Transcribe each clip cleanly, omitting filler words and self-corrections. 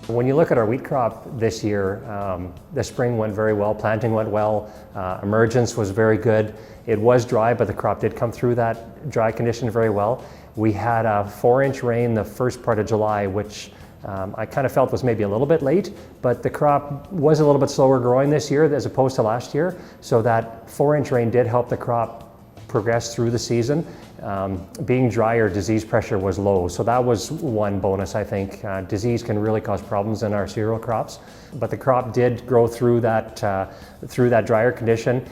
When you look at our wheat crop this year, the spring went very well, planting went well, emergence was very good. It was dry, but the crop did come through that dry condition very well. We had a 4-inch rain the first part of July, which I kind of felt was maybe a little bit late, but the crop was a little bit slower growing this year as opposed to last year. So that 4-inch rain did help the crop progress through the season. Being drier, disease pressure was low. So that was one bonus, I think. Disease can really cause problems in our cereal crops, but the crop did grow through that drier condition,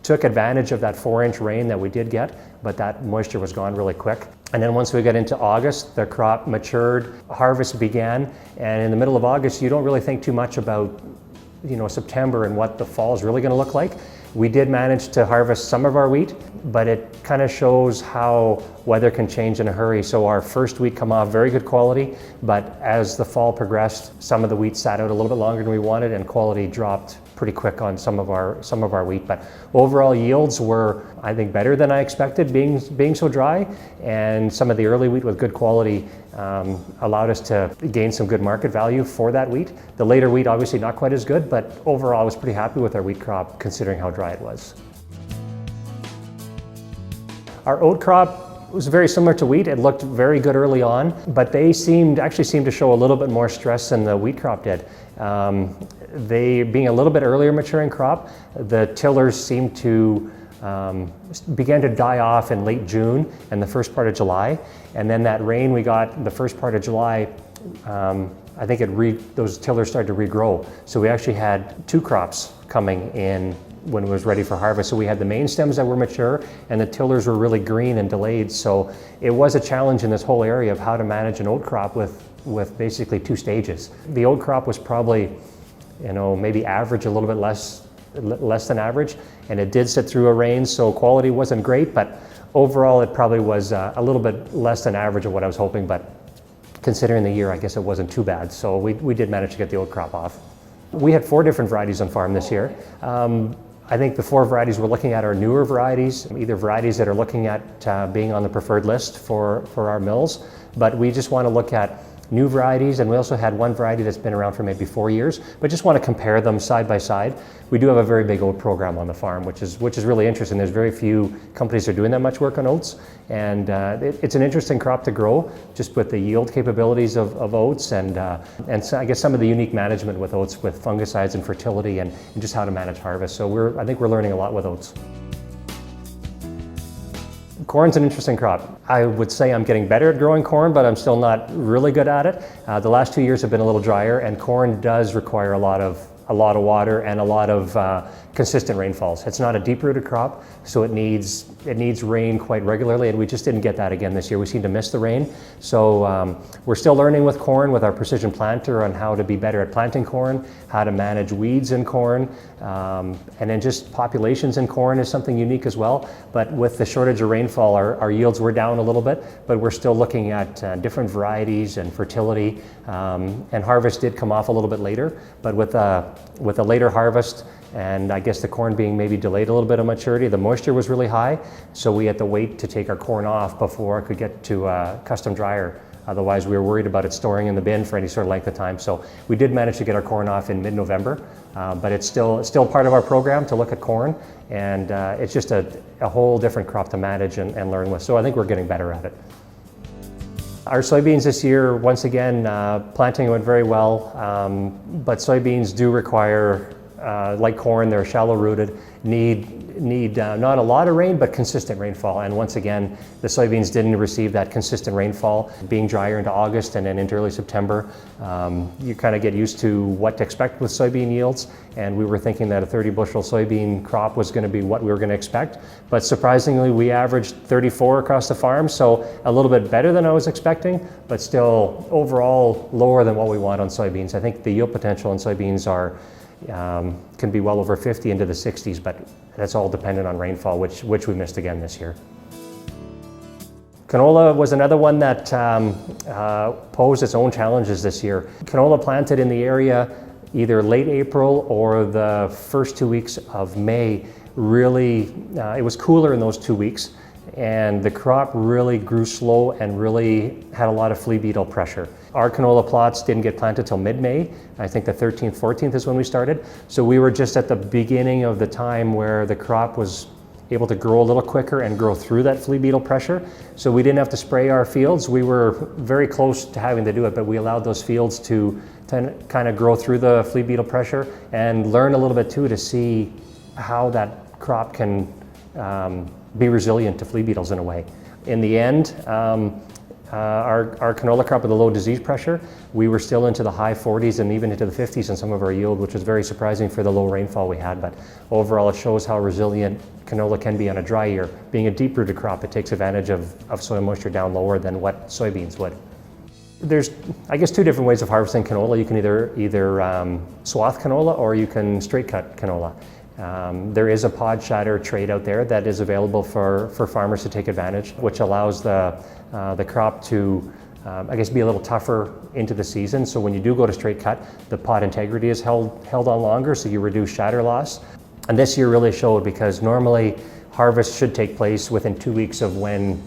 took advantage of that 4-inch rain that we did get, but that moisture was gone really quick. And then once we got into August, the crop matured, harvest began, and in the middle of August, you don't really think too much about, September and what the fall is really going to look like. We did manage to harvest some of our wheat, but it kind of shows how weather can change in a hurry. So our first wheat come off very good quality, but as the fall progressed, some of the wheat sat out a little bit longer than we wanted, and quality dropped pretty quick on some of our wheat. But overall yields were, I think, better than I expected, being so dry, and some of the early wheat with good quality allowed us to gain some good market value for that wheat. The later wheat obviously not quite as good, but overall I was pretty happy with our wheat crop considering how dry it was. Our oat crop was very similar to wheat. It looked very good early on, but they actually seemed to show a little bit more stress than the wheat crop did. They, being a little bit earlier maturing crop, the tillers seemed to began to die off in late June and the first part of July. And then that rain we got in the first part of July, I think those tillers started to regrow. So we actually had 2 crops coming in when it was ready for harvest. So we had the main stems that were mature and the tillers were really green and delayed. So it was a challenge in this whole area of how to manage an oat crop with basically 2 stages. The oat crop was probably, maybe average, a little bit less than average, and it did sit through a rain, so quality wasn't great, but overall it probably was a little bit less than average of what I was hoping, but considering the year, I guess it wasn't too bad. So we did manage to get the oat crop off. We had 4 different varieties on farm this year. I think the 4 varieties we're looking at are newer varieties, either varieties that are looking at being on the preferred list for our mills, but we just want to look at new varieties, and we also had 1 variety that's been around for maybe 4 years, but just want to compare them side by side. We do have a very big oat program on the farm, which is really interesting. There's very few companies that are doing that much work on oats, and it's an interesting crop to grow, just with the yield capabilities of oats, and so I guess some of the unique management with oats, with fungicides and fertility, and just how to manage harvest. So I think we're learning a lot with oats. Corn's an interesting crop. I would say I'm getting better at growing corn, but I'm still not really good at it. The last 2 years have been a little drier, and corn does require a lot of water and a lot of consistent rainfalls. It's not a deep-rooted crop, so it needs rain quite regularly, and we just didn't get that again this year. We seem to miss the rain. So we're still learning with corn, with our precision planter, on how to be better at planting corn, how to manage weeds in corn, and then just populations in corn is something unique as well. But with the shortage of rainfall, our yields were down a little bit, but we're still looking at different varieties and fertility, and harvest did come off a little bit later, but with a later harvest, and I guess the corn being maybe delayed a little bit of maturity, the moisture was really high, so we had to wait to take our corn off before it could get to a custom dryer. Otherwise, we were worried about it storing in the bin for any sort of length of time. So we did manage to get our corn off in mid-November, but it's still part of our program to look at corn, and it's just a whole different crop to manage and learn with. So I think we're getting better at it. Our soybeans this year, once again, planting went very well, but soybeans do require, like corn, they're shallow rooted, need not a lot of rain, but consistent rainfall. And once again, the soybeans didn't receive that consistent rainfall. Being drier into August and then into early September, you kind of get used to what to expect with soybean yields. And we were thinking that a 30 bushel soybean crop was going to be what we were going to expect. But surprisingly, we averaged 34 across the farm, so a little bit better than I was expecting, but still overall lower than what we want on soybeans. I think the yield potential in soybeans can be well over 50 into the 60s, but that's all dependent on rainfall, which we missed again this year. Canola was another one that posed its own challenges this year. Canola planted in the area either late April or the first 2 weeks of May, really, it was cooler in those 2 weeks, and the crop really grew slow and really had a lot of flea beetle pressure. Our canola plots didn't get planted till mid-May. I think the 13th, 14th is when we started. So we were just at the beginning of the time where the crop was able to grow a little quicker and grow through that flea beetle pressure. So we didn't have to spray our fields. We were very close to having to do it, but we allowed those fields to kind of grow through the flea beetle pressure and learn a little bit too to see how that crop can be resilient to flea beetles in a way. In the end, our canola crop with a low disease pressure, we were still into the high 40s and even into the 50s in some of our yield, which was very surprising for the low rainfall we had. But overall, it shows how resilient canola can be on a dry year. Being a deep-rooted crop, it takes advantage of soil moisture down lower than what soybeans would. There's, I guess, two different ways of harvesting canola. You can either swath canola or you can straight cut canola. There is a pod shatter trait out there that is available for farmers to take advantage, which allows the crop to, I guess, be a little tougher into the season. So when you do go to straight cut, the pod integrity is held on longer, so you reduce shatter loss. And this year really showed, because normally harvest should take place within 2 weeks of when,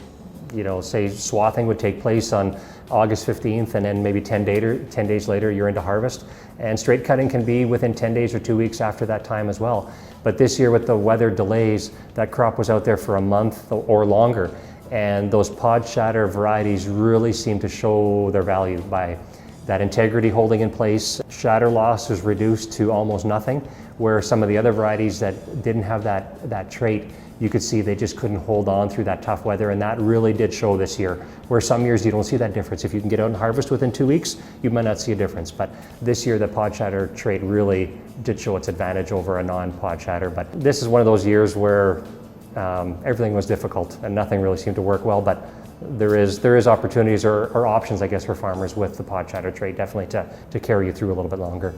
say swathing would take place on August 15th, and then maybe 10 days later you're into harvest. And straight cutting can be within 10 days or 2 weeks after that time as well. But this year with the weather delays, that crop was out there for a month or longer. And those pod shatter varieties really seem to show their value by that integrity holding in place. Shatter loss was reduced to almost nothing, where some of the other varieties that didn't have that trait, you could see they just couldn't hold on through that tough weather, and that really did show this year, where some years you don't see that difference. If you can get out and harvest within 2 weeks, you might not see a difference. But this year the pod shatter trait really did show its advantage over a non-pod shatter. But this is one of those years where everything was difficult and nothing really seemed to work well, but there is opportunities or options, I guess, for farmers with the pod shatter trait definitely to carry you through a little bit longer.